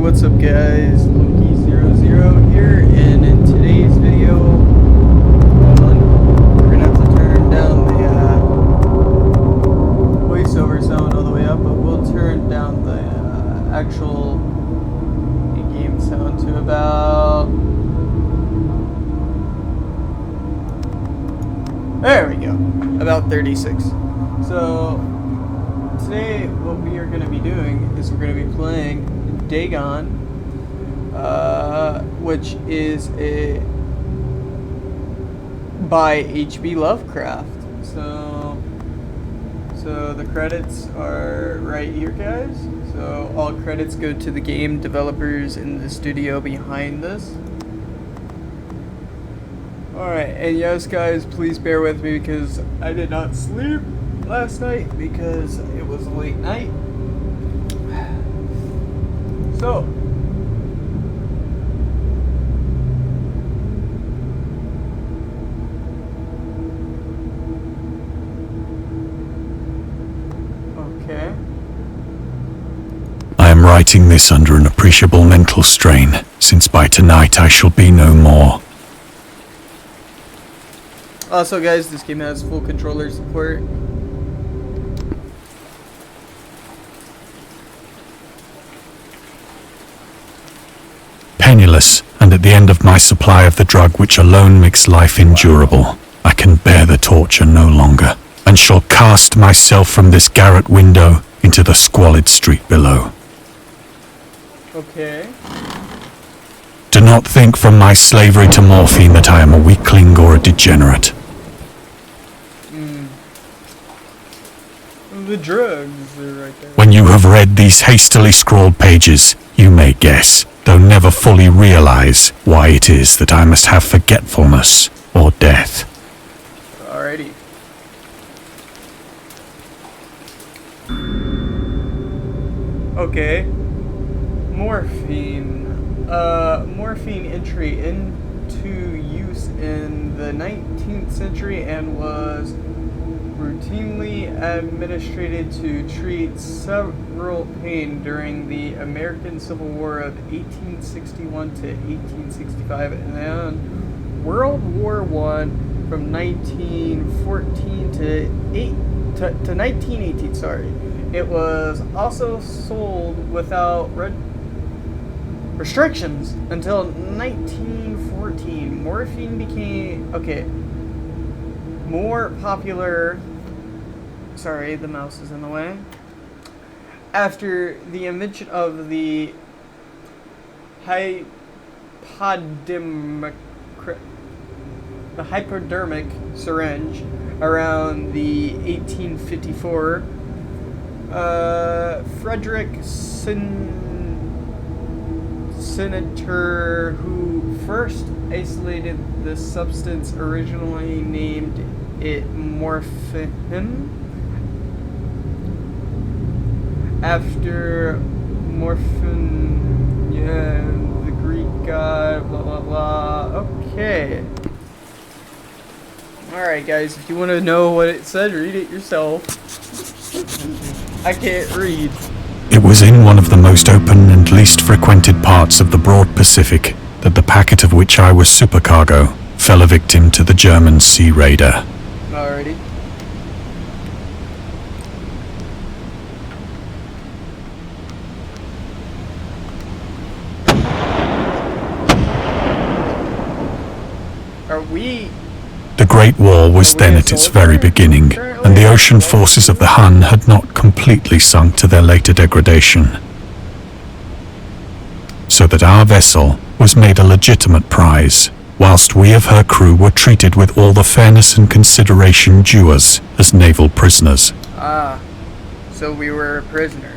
what's up guys, Loki00 here, and in today's video, hold on, we're gonna have to turn down the voiceover sound all the way up, but we'll turn down the actual game sound to about, there we go, about 36. So today what we are going to be doing is we're going to be playing Dagon, which is by H.P. Lovecraft. So the credits are right here, guys. So all credits go to the game developers in the studio behind this. Alright, and yes guys, please bear with me because I did not sleep last night because it was a late night. So okay. I am writing this under an appreciable mental strain, since by tonight I shall be no more. Also guys, this game has full controller support. Penniless, and at the end of my supply of the drug which alone makes life endurable, I can bear the torture no longer, and shall cast myself from this garret window into the squalid street below. Okay. Do not think from my slavery to morphine that I am a weakling or a degenerate. The drugs are right there. When you have read these hastily scrawled pages, you may guess, though never fully realize, why it is that I must have forgetfulness or death. Alrighty. Okay. Morphine. Morphine entry into use in the 19th century and was routinely administered to treat several pain during the American Civil War of 1861 to 1865 and World War I from 1914 to 1918. Sorry, it was also sold without restrictions until 1914. Morphine became more popular. Sorry, the mouse is in the way. After the invention of the hypodermic syringe around the 1854, Frederick Senator, who first isolated the substance, originally named it morphine. After morphine, yeah, the Greek god, blah blah blah. Okay. Alright guys, if you want to know what it said, read it yourself. I can't read. It was in one of the most open and least frequented parts of the broad Pacific that the packet of which I was supercargo fell a victim to the German sea raider. Alrighty. Are we... The Great War was then at its very beginning, and the ocean forces of the HUN had not completely sunk to their later degradation, so that our vessel was made a legitimate prize, whilst we of her crew were treated with all the fairness and consideration due us as naval prisoners. Ah, so we were a prisoner.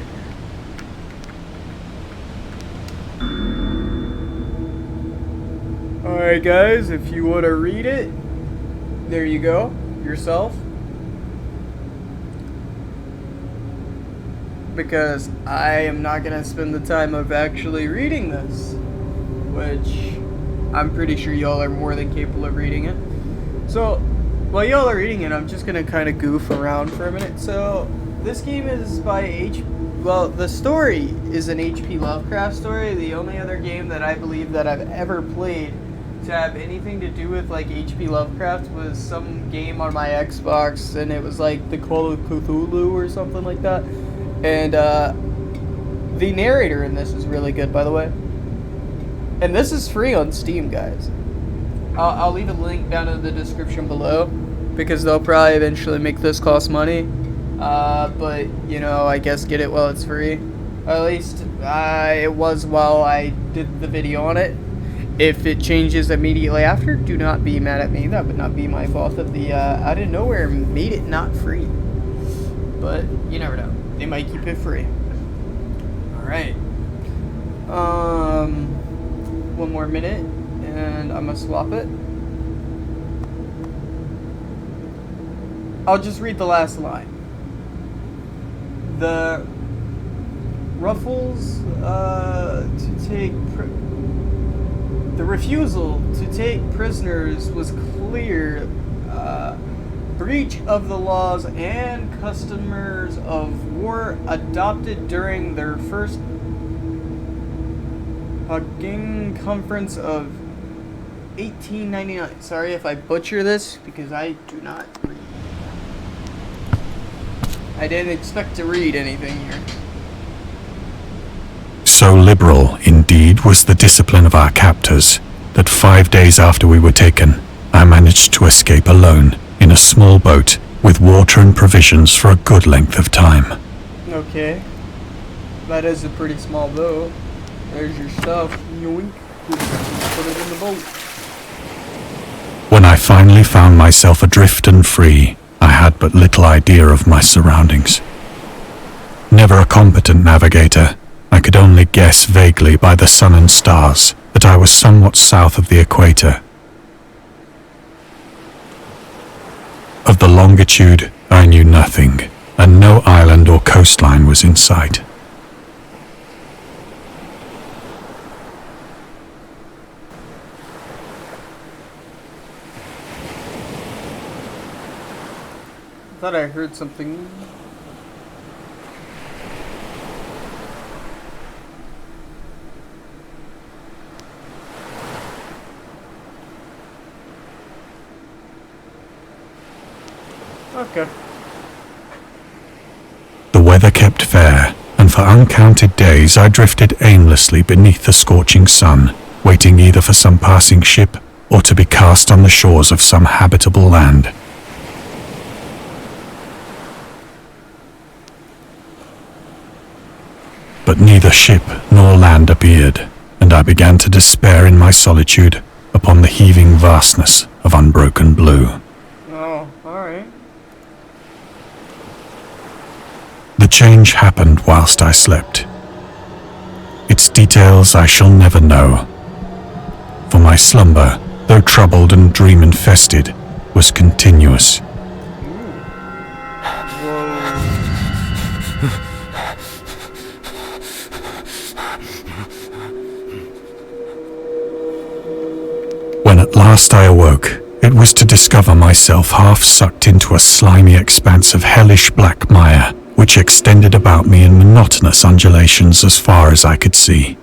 Alright guys, if you want to read it, there you go, yourself. Because I am not going to spend the time of actually reading this, which I'm pretty sure y'all are more than capable of reading it. So, while y'all are reading it, I'm just going to kind of goof around for a minute. So, this game is by Well, the story is an H.P. Lovecraft story. The only other game that I believe that I've ever played to have anything to do with like H.P. Lovecraft was some game on my Xbox, and it was like the Call of Cthulhu or something like that. And the narrator in this is really good, by the way. And this is free on Steam, guys. I'll leave a link down in the description below, because they'll probably eventually make this cost money. But, you know, I guess get it while it's free. At least, it was while I did the video on it. If it changes immediately after, do not be mad at me. That would not be my fault if the, out of nowhere made it not free. But, you never know. They might keep it free. Alright. One more minute, and I'm gonna swap it. I'll just read the last line. The refusal to take prisoners was clear breach of the laws and customs of war adopted during their first Hagen Conference of 1899. Sorry if I butcher this, because I do not read. I didn't expect to read anything here. So liberal, indeed, was the discipline of our captors, that 5 days after we were taken, I managed to escape alone, in a small boat, with water and provisions for a good length of time. Okay. That is a pretty small boat. There's your stuff. Yoink. Put it in the boat. When I finally found myself adrift and free, I had but little idea of my surroundings. Never a competent navigator, I could only guess vaguely by the sun and stars that I was somewhat south of the equator. Of the longitude, I knew nothing, and no island or coastline was in sight. I thought I heard something. Okay. The weather kept fair, and for uncounted days I drifted aimlessly beneath the scorching sun, waiting either for some passing ship or to be cast on the shores of some habitable land. But neither ship nor land appeared, and I began to despair in my solitude upon the heaving vastness of unbroken blue. Oh, alright. The change happened whilst I slept. Its details I shall never know, for my slumber, though troubled and dream-infested, was continuous. When at last I awoke, it was to discover myself half sucked into a slimy expanse of hellish black mire, which extended about me in monotonous undulations as far as I could see,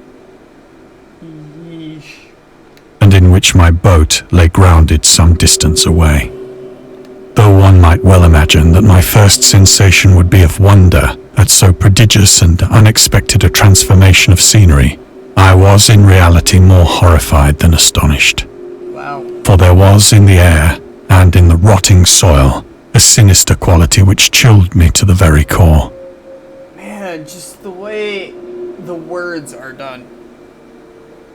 Yeesh. and in which my boat lay grounded some distance away. Though one might well imagine that my first sensation would be of wonder at so prodigious and unexpected a transformation of scenery, I was in reality more horrified than astonished. Wow. For there was in the air, and in the rotting soil, a sinister quality which chilled me to the very core. Man, just the way the words are done.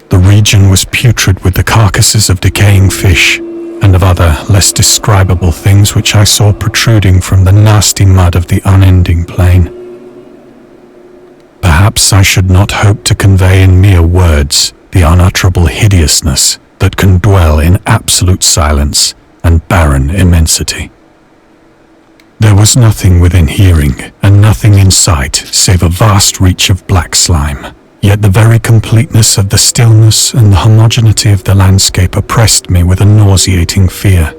The region was putrid with the carcasses of decaying fish, and of other, less describable things which I saw protruding from the nasty mud of the unending plain. Perhaps I should not hope to convey in mere words the unutterable hideousness that can dwell in absolute silence and barren immensity. There was nothing within hearing, and nothing in sight, save a vast reach of black slime. Yet the very completeness of the stillness and the homogeneity of the landscape oppressed me with a nauseating fear.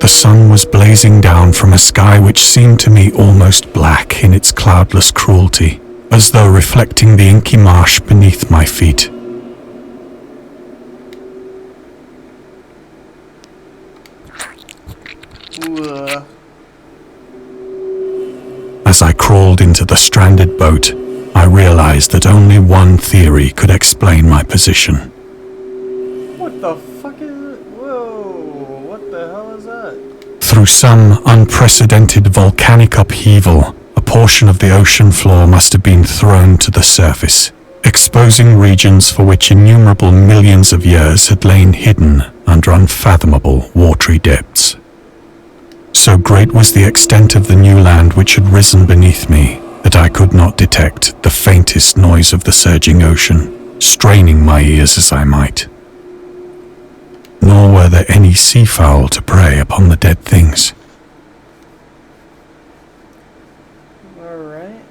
The sun was blazing down from a sky which seemed to me almost black in its cloudless cruelty, as though reflecting the inky marsh beneath my feet. Ugh. As I crawled into the stranded boat, I realized that only one theory could explain my position. What the fuck is it? Whoa, what the hell is that? Through some unprecedented volcanic upheaval, a portion of the ocean floor must have been thrown to the surface, exposing regions for which innumerable millions of years had lain hidden under unfathomable watery depths. So great was the extent of the new land which had risen beneath me that I could not detect the faintest noise of the surging ocean, straining my ears as I might. Nor were there any seafowl to prey upon the dead things. Alright.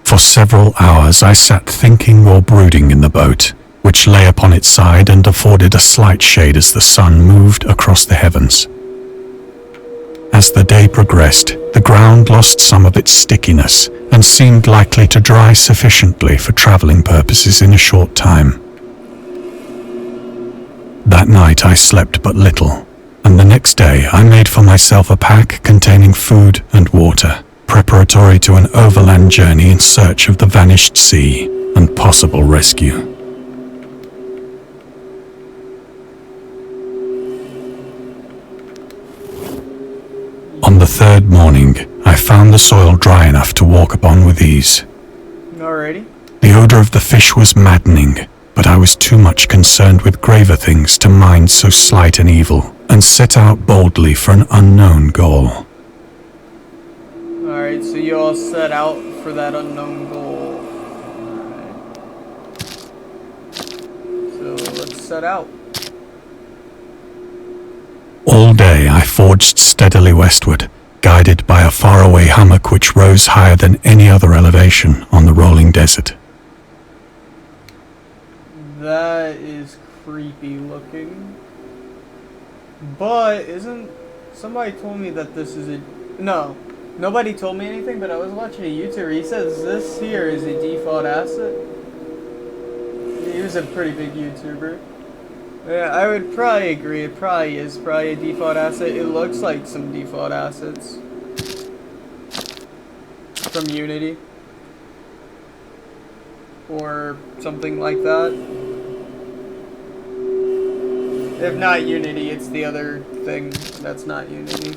For several hours I sat thinking or brooding in the boat, which lay upon its side and afforded a slight shade as the sun moved across the heavens. As the day progressed, the ground lost some of its stickiness and seemed likely to dry sufficiently for traveling purposes in a short time. That night I slept but little, and the next day I made for myself a pack containing food and water, preparatory to an overland journey in search of the vanished sea and possible rescue. On the third morning, I found the soil dry enough to walk upon with ease. Alrighty. The odor of the fish was maddening, but I was too much concerned with graver things to mind so slight an evil, and set out boldly for an unknown goal. Alright, so you all set out for that unknown goal. Alright. So let's set out. All day I forged steadily westward, guided by a faraway hummock which rose higher than any other elevation on the rolling desert. That is creepy looking. But isn't... Somebody told me that this is a... No. Nobody told me anything, but I was watching a YouTuber. He says this here is a default asset. He was a pretty big YouTuber. Yeah, I would probably agree. It probably is a default asset. It looks like some default assets from Unity or something like that. If not Unity, it's the other thing that's not Unity.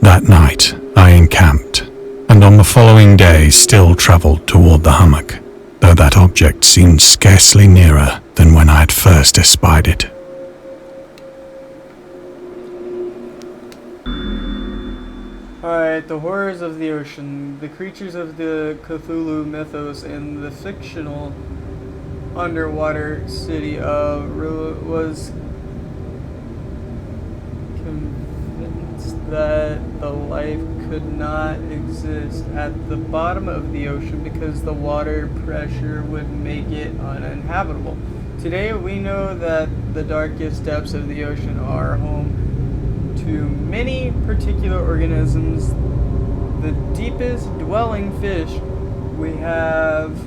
That night I encamped, and on the following day still travelled toward the hummock, though that object seemed scarcely nearer than when I had first espied it. Alright, the horrors of the ocean, the creatures of the Cthulhu Mythos, and the fictional underwater city was convinced that the life could not exist at the bottom of the ocean because the water pressure would make it uninhabitable. Today we know that the darkest depths of the ocean are home to many particular organisms. The deepest dwelling fish we have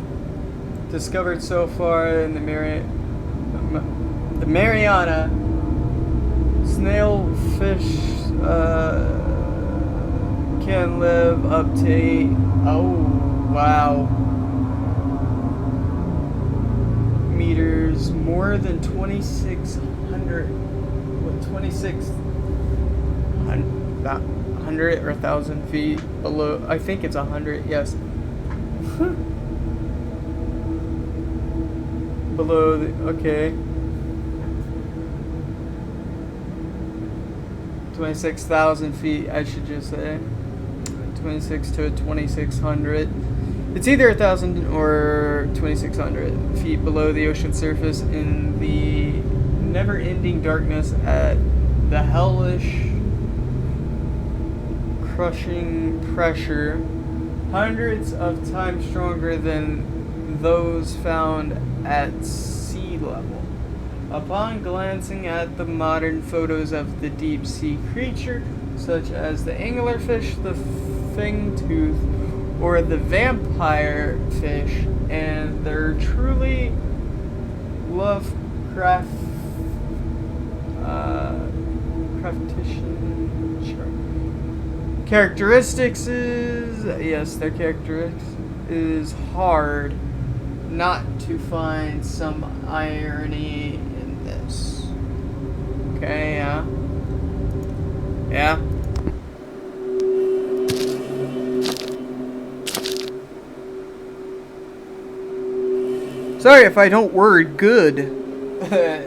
discovered so far in the Mariana snailfish can live up to meters, more than 2,600 with 2,600 or 1,000 feet below. I think it's 100. Yes. Below the, okay. 26,000 feet, I should just say. 26 to 2,600. It's either 1,000 or 2,600 feet below the ocean surface in the never-ending darkness at the hellish, crushing pressure, hundreds of times stronger than those found at sea level. Upon glancing at the modern photos of the deep sea creature, such as the anglerfish, the fangtooth, or the vampire fish, and they're truly Lovecraft characteristics is, yes, their characteristics is hard not to find some irony in this. Okay, yeah. Yeah. Sorry if I don't word good.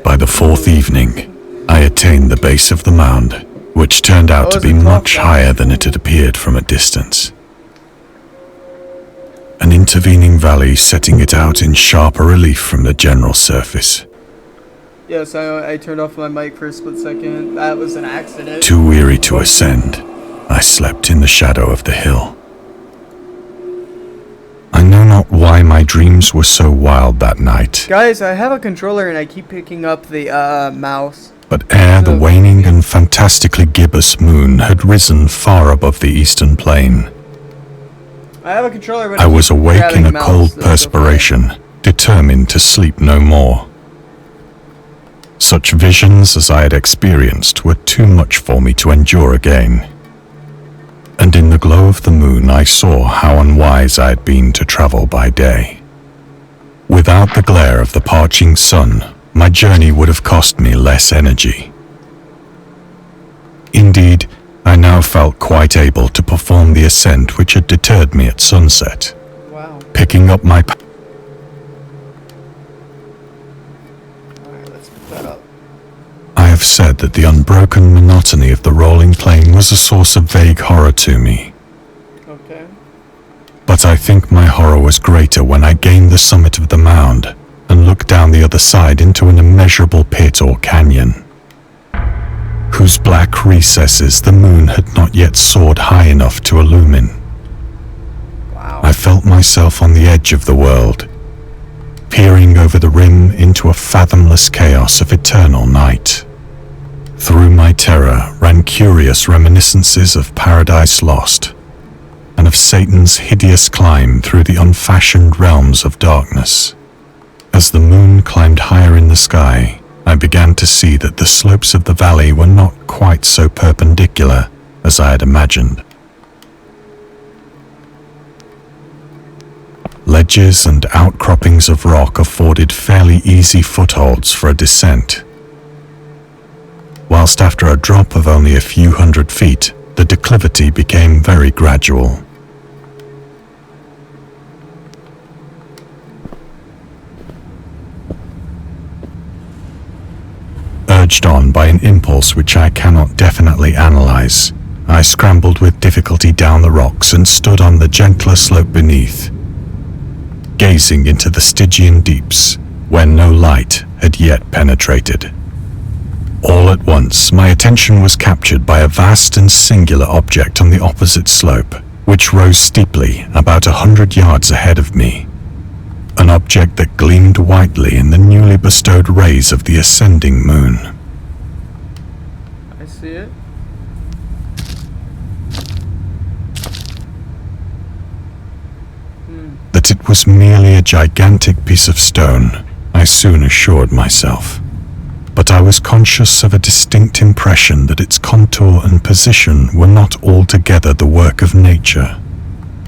By the fourth evening, I attained the base of the mound, which turned out to be much higher than it had appeared from a distance. An intervening valley setting it out in sharper relief from the general surface. Yes, I turned off my mic for a split second. That was an accident. Too weary to ascend, I slept in the shadow of the hill. I know not why my dreams were so wild that night. Guys, I have a controller and I keep picking up the mouse. But ere the waning and fantastically gibbous moon had risen far above the eastern plain, I have a controller, but I was awake in a cold so perspiration, determined to sleep no more. Such visions as I had experienced were too much for me to endure again. And in the glow of the moon I saw how unwise I had been to travel by day. Without the glare of the parching sun, my journey would have cost me less energy. Indeed, I now felt quite able to perform the ascent which had deterred me at sunset. Wow. Picking up my Alright, let's put that up. I have said that the unbroken monotony of the rolling plain was a source of vague horror to me. Okay. But I think my horror was greater when I gained the summit of the mound and looked down the other side into an immeasurable pit or canyon, whose black recesses the moon had not yet soared high enough to illumine. Wow. I felt myself on the edge of the world, peering over the rim into a fathomless chaos of eternal night. Through my terror ran curious reminiscences of Paradise Lost, and of Satan's hideous climb through the unfashioned realms of darkness. As the moon climbed higher in the sky, I began to see that the slopes of the valley were not quite so perpendicular as I had imagined. Ledges and outcroppings of rock afforded fairly easy footholds for a descent, whilst after a drop of only a few hundred feet, the declivity became very gradual. Urged on by an impulse which I cannot definitely analyze, I scrambled with difficulty down the rocks and stood on the gentler slope beneath, gazing into the Stygian deeps, where no light had yet penetrated. All at once, my attention was captured by a vast and singular object on the opposite slope, which rose steeply about 100 yards ahead of me. An object that gleamed whitely in the newly bestowed rays of the ascending moon. I see it. That it was merely a gigantic piece of stone, I soon assured myself. But I was conscious of a distinct impression that its contour and position were not altogether the work of nature.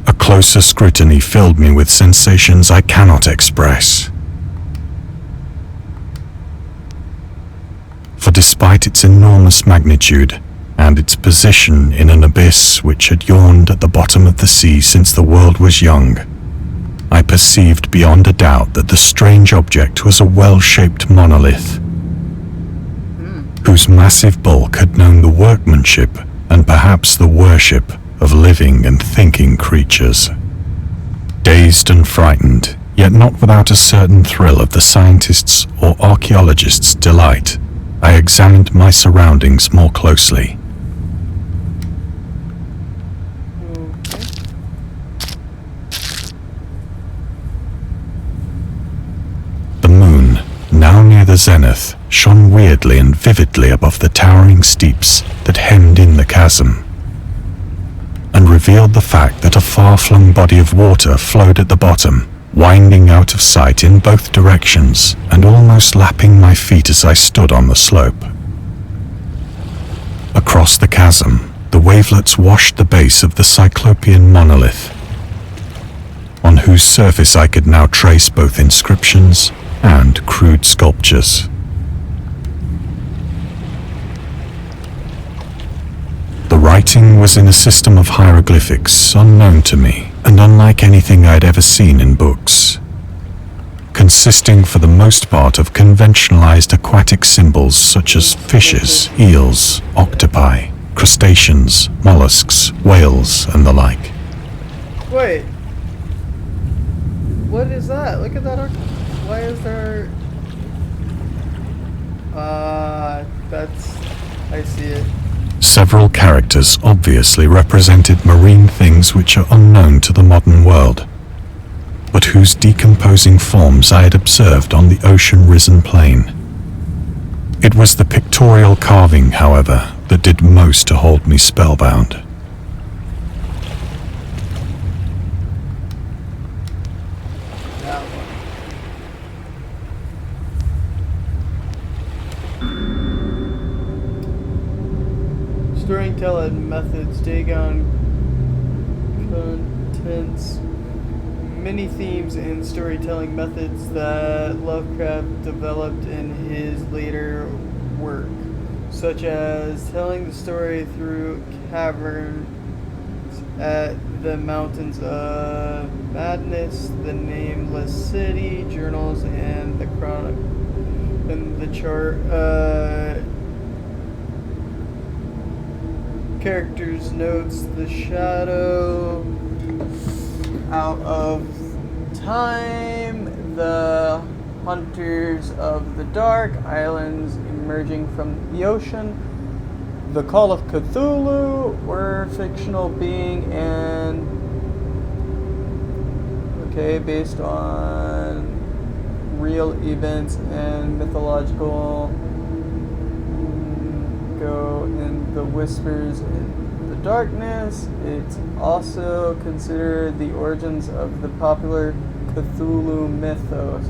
A closer scrutiny filled me with sensations I cannot express. For despite its enormous magnitude, and its position in an abyss which had yawned at the bottom of the sea since the world was young, I perceived beyond a doubt that the strange object was a well-shaped monolith, whose massive bulk had known the workmanship and perhaps the worship of living and thinking creatures. Dazed and frightened, yet not without a certain thrill of the scientist's or archaeologist's delight, I examined my surroundings more closely. The moon, now near the zenith shone weirdly and vividly above the towering steeps that hemmed in the chasm, and revealed the fact that a far-flung body of water flowed at the bottom, winding out of sight in both directions and almost lapping my feet as I stood on the slope. Across the chasm, the wavelets washed the base of the Cyclopean monolith, on whose surface I could now trace both inscriptions and crude sculptures. The writing was in a system of hieroglyphics unknown to me and unlike anything I'd ever seen in books, consisting for the most part of conventionalized aquatic symbols such as fishes, eels, octopi, crustaceans, mollusks, whales, and the like. Wait. What is that? Look at that. Why is there... I see it. Several characters obviously represented marine things which are unknown to the modern world, but whose decomposing forms I had observed on the ocean-risen plain. It was the pictorial carving, however, that did most to hold me spellbound. Storytelling methods. Dagon contains many themes and storytelling methods that Lovecraft developed in his later work, such as telling the story through caverns at the Mountains of Madness, the Nameless City, journals, and the chronic, and the chart. Characters notes, the shadow, out of time, the hunters of the dark, islands emerging from the ocean, the call of Cthulhu, were fictional being and based on real events and mythological go in the whispers in the darkness. It's also considered the origins of the popular Cthulhu Mythos.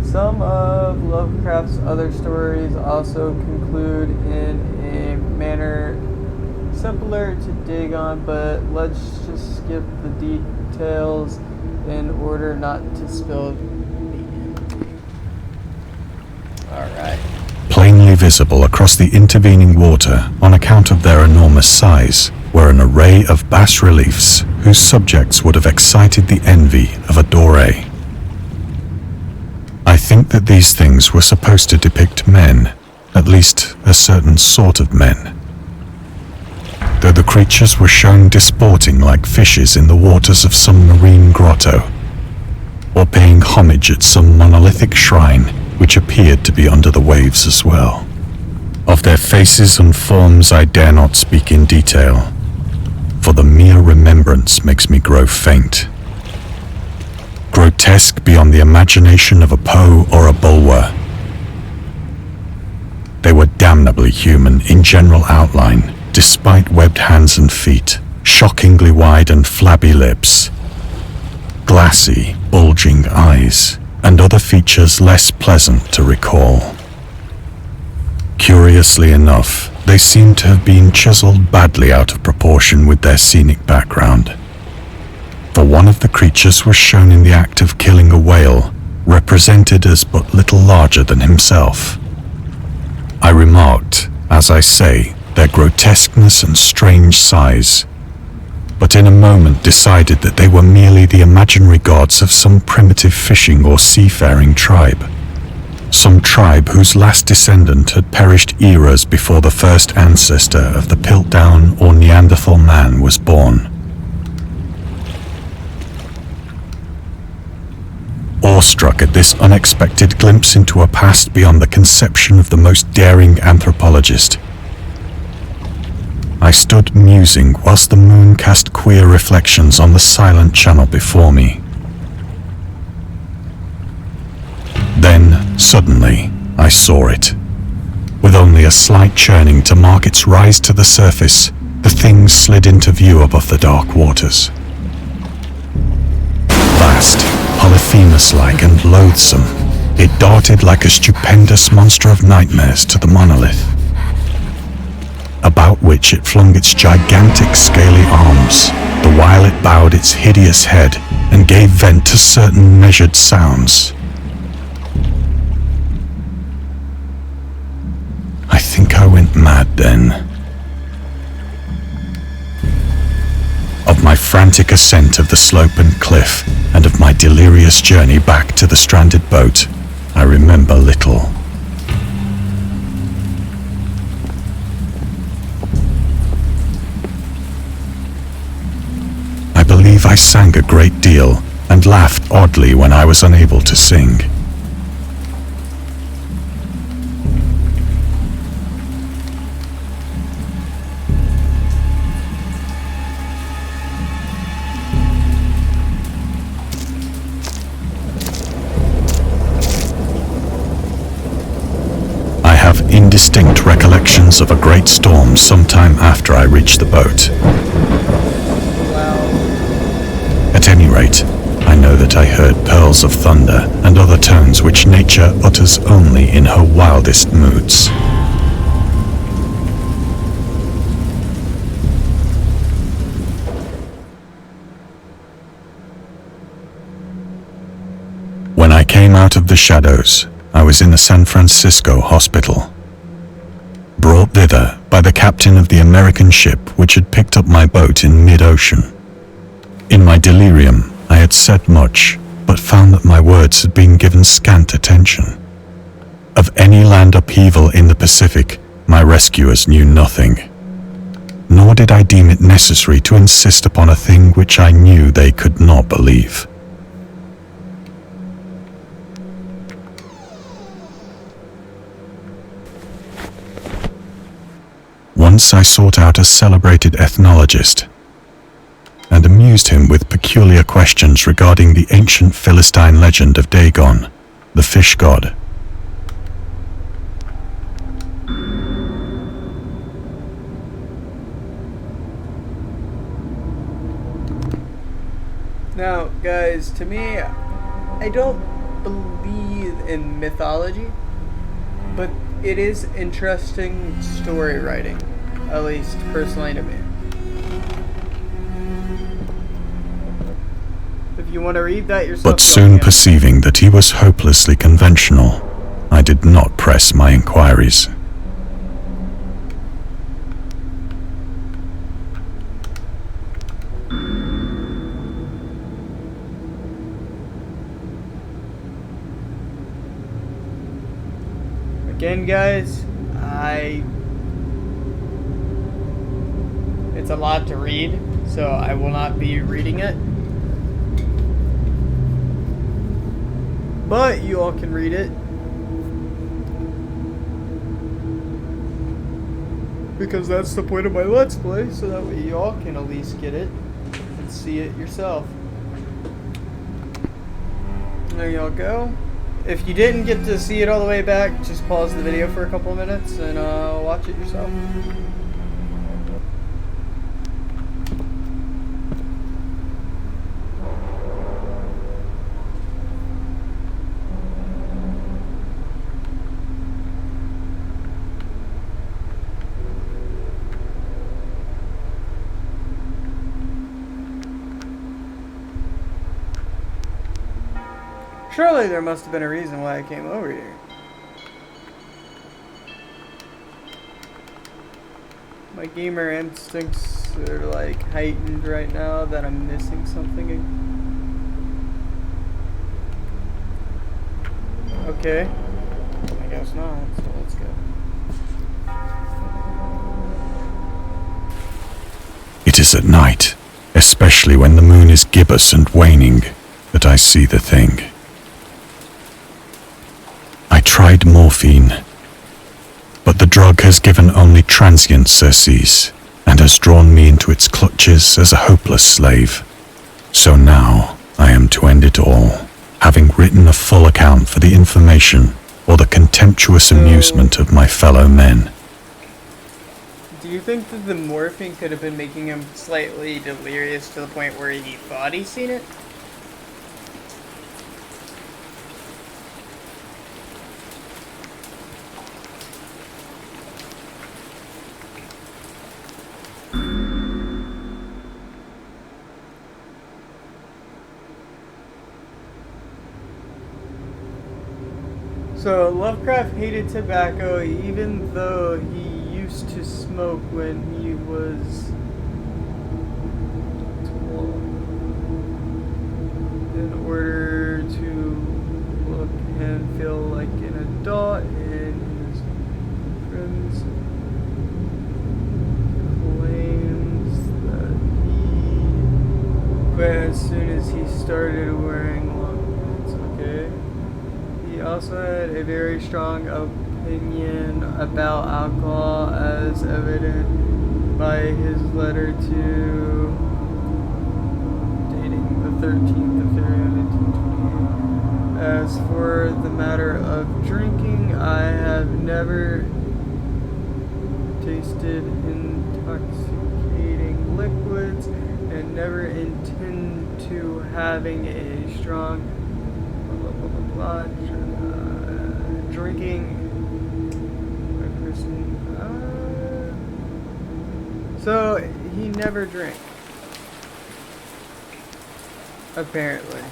Some of Lovecraft's other stories also conclude in a manner similar to Dagon, but let's just skip the details in order not to spill the... Alright. Plainly visible across the intervening water on account of their enormous size were an array of bas-reliefs whose subjects would have excited the envy of a doré. I think that these things were supposed to depict men, at least a certain sort of men, though the creatures were shown disporting like fishes in the waters of some marine grotto, or paying homage at some monolithic shrine which appeared to be under the waves as well. Of their faces and forms I dare not speak in detail, for the mere remembrance makes me grow faint. Grotesque beyond the imagination of a Poe or a Bulwer, they were damnably human in general outline, despite webbed hands and feet, shockingly wide and flabby lips, glassy, bulging eyes, and other features less pleasant to recall. Curiously enough, they seem to have been chiseled badly out of proportion with their scenic background, for one of the creatures was shown in the act of killing a whale, represented as but little larger than himself. I remarked, as I say, their grotesqueness and strange size, but in a moment decided that they were merely the imaginary gods of some primitive fishing or seafaring tribe, some tribe whose last descendant had perished eras before the first ancestor of the Piltdown or Neanderthal man was born. Awestruck at this unexpected glimpse into a past beyond the conception of the most daring anthropologist, I stood musing whilst the moon cast queer reflections on the silent channel before me. Then, suddenly, I saw it. With only a slight churning to mark its rise to the surface, the thing slid into view above the dark waters. Vast, Polyphemus-like and loathsome, it darted like a stupendous monster of nightmares to the monolith, about which it flung its gigantic scaly arms, the while it bowed its hideous head and gave vent to certain measured sounds. I think I went mad then. Of my frantic ascent of the slope and cliff, and of my delirious journey back to the stranded boat, I remember little. I believe I sang a great deal and laughed oddly when I was unable to sing. Indistinct recollections of a great storm sometime after I reached the boat. At any rate, I know that I heard pearls of thunder and other tones which nature utters only in her wildest moods. When I came out of the shadows, I was in a San Francisco hospital, brought thither by the captain of the American ship which had picked up my boat in mid-ocean. In my delirium, I had said much, but found that my words had been given scant attention. Of any land upheaval in the Pacific, my rescuers knew nothing, nor did I deem it necessary to insist upon a thing which I knew they could not believe. Once I sought out a celebrated ethnologist and amused him with peculiar questions regarding the ancient Philistine legend of Dagon, the fish god. Now, guys, to me, I don't believe in mythology, but it is interesting story writing, at least personally to me. If you want to read that yourself. But soon perceiving that he was hopelessly conventional, I did not press my inquiries. Again, guys, it's a lot to read, so I will not be reading it. But you all can read it, because that's the point of my Let's Play, so that way you all can at least get it and see it yourself. There y'all go. If you didn't get to see it all the way back, just pause the video for a couple of minutes and watch it yourself. Surely there must have been a reason why I came over here. My gamer instincts are like heightened right now that I'm missing something. Okay. I guess not, so let's go. It is at night, especially when the moon is gibbous and waning, that I see the thing. I tried morphine, but the drug has given only transient surcease and has drawn me into its clutches as a hopeless slave. So now I am to end it all, having written a full account for the information or the contemptuous amusement of my fellow men. Do you think that the morphine could have been making him slightly delirious to the point where he thought he'd seen it? So, Lovecraft hated tobacco even though he used to smoke when he was 12 in order to look and feel like an adult, and his friends claims that he quit as soon as he started wearing long pants. Okay. He also had a very strong opinion about alcohol, as evident by his letter to dating the 13th of February 1928. As for the matter of drinking, I have never tasted intoxicating liquids and never intend to having a strong drinking person. So he never drank, apparently,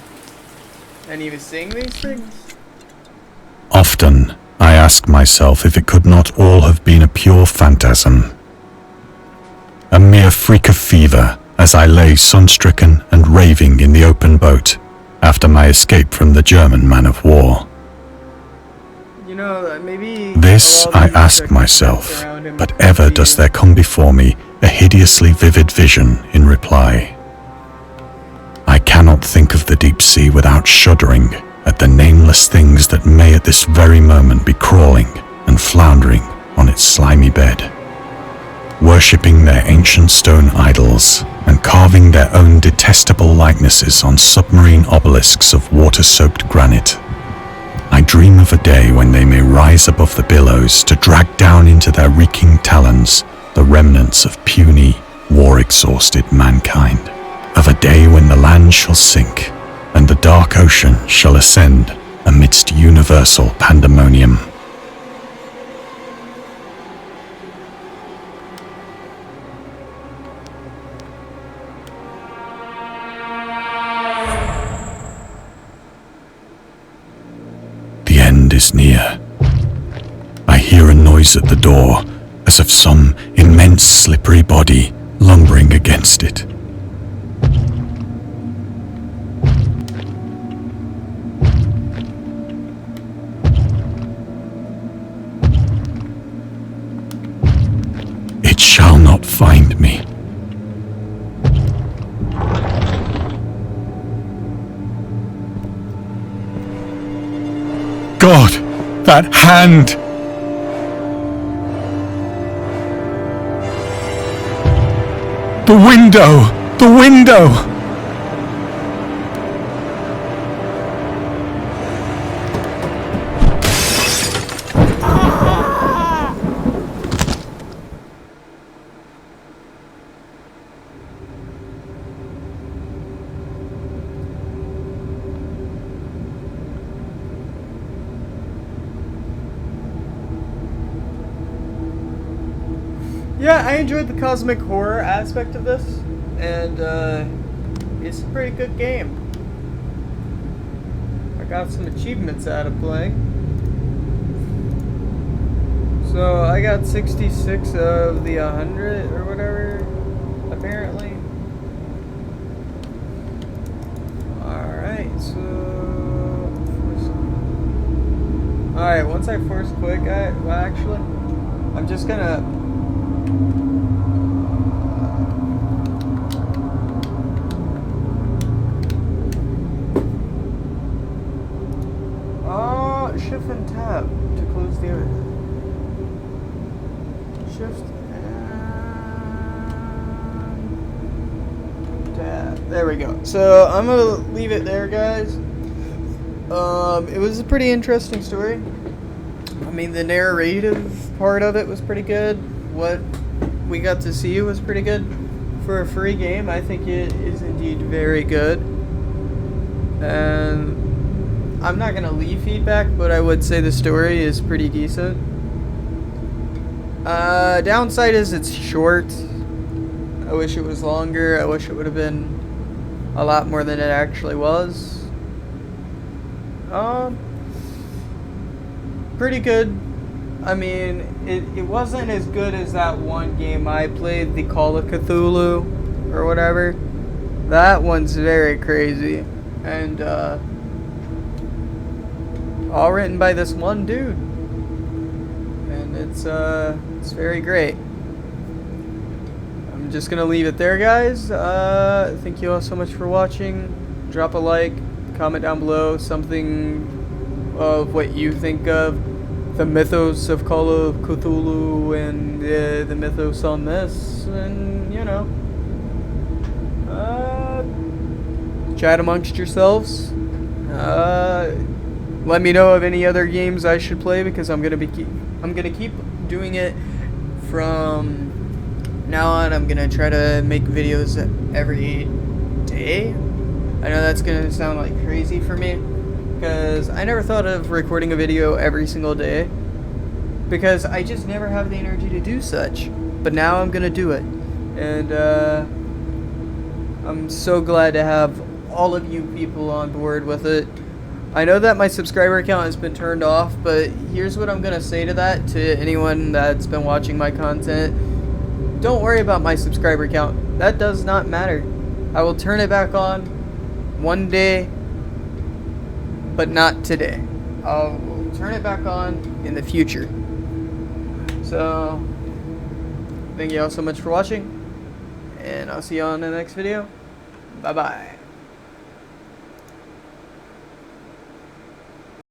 and he was saying these things. Often, I ask myself if it could not all have been a pure phantasm, a mere freak of fever, as I lay sun-stricken and raving in the open boat after my escape from the German man-of-war. You know, maybe This I ask myself, but ever does there come before me a hideously vivid vision in reply. I cannot think of the deep sea without shuddering at the nameless things that may at this very moment be crawling and floundering on its slimy bed, worshipping their ancient stone idols and carving their own detestable likenesses on submarine obelisks of water-soaked granite. I dream of a day when they may rise above the billows to drag down into their reeking talons the remnants of puny, war-exhausted mankind. Of a day when the land shall sink and the dark ocean shall ascend amidst universal pandemonium. The end is near. I hear a noise at the door, as of some immense slippery body lumbering against it. It shall not find me. God, that hand! The window! The window! Yeah, I enjoyed the cosmic horror aspect of this, and it's a pretty good game. I got some achievements out of playing. So I got 66 of the 100 or whatever, apparently. Alright, so... Alright, once I force quit, well actually, I'm just gonna... Shift and tab to close the area. Shift and tab. There we go. So I'm gonna leave it there, guys. It was a pretty interesting story. mean, the narrative part of it was pretty good. What we got to see was pretty good. For a free game, I think it is indeed very good. And I'm not going to leave feedback, but I would say the story is pretty decent. Downside is it's short. I wish it was longer. I wish it would have been a lot more than it actually was. Pretty good. I mean, it wasn't as good as that one game I played, the Call of Cthulhu, or whatever. That one's very crazy. And, all written by this one dude. And it's very great. I'm just gonna leave it there, guys. Thank you all so much for watching. Drop a like, comment down below something of what you think of the mythos of Call of Cthulhu and the mythos on this, and you know, chat amongst yourselves. Let me know of any other games I should play, because I'm gonna keep doing it from now on. I'm gonna try to make videos every day. I know that's gonna sound like crazy for me, because I never thought of recording a video every single day, because I just never have the energy to do such. But now I'm gonna do it, and I'm so glad to have all of you people on board with it. I know that my subscriber count has been turned off, but here's what I'm gonna say to that, to anyone that's been watching my content. Don't worry about my subscriber count. That does not matter. I will turn it back on one day, but not today. I'll turn it back on in the future. So, thank you all so much for watching, and I'll see you all in the next video. Bye-bye.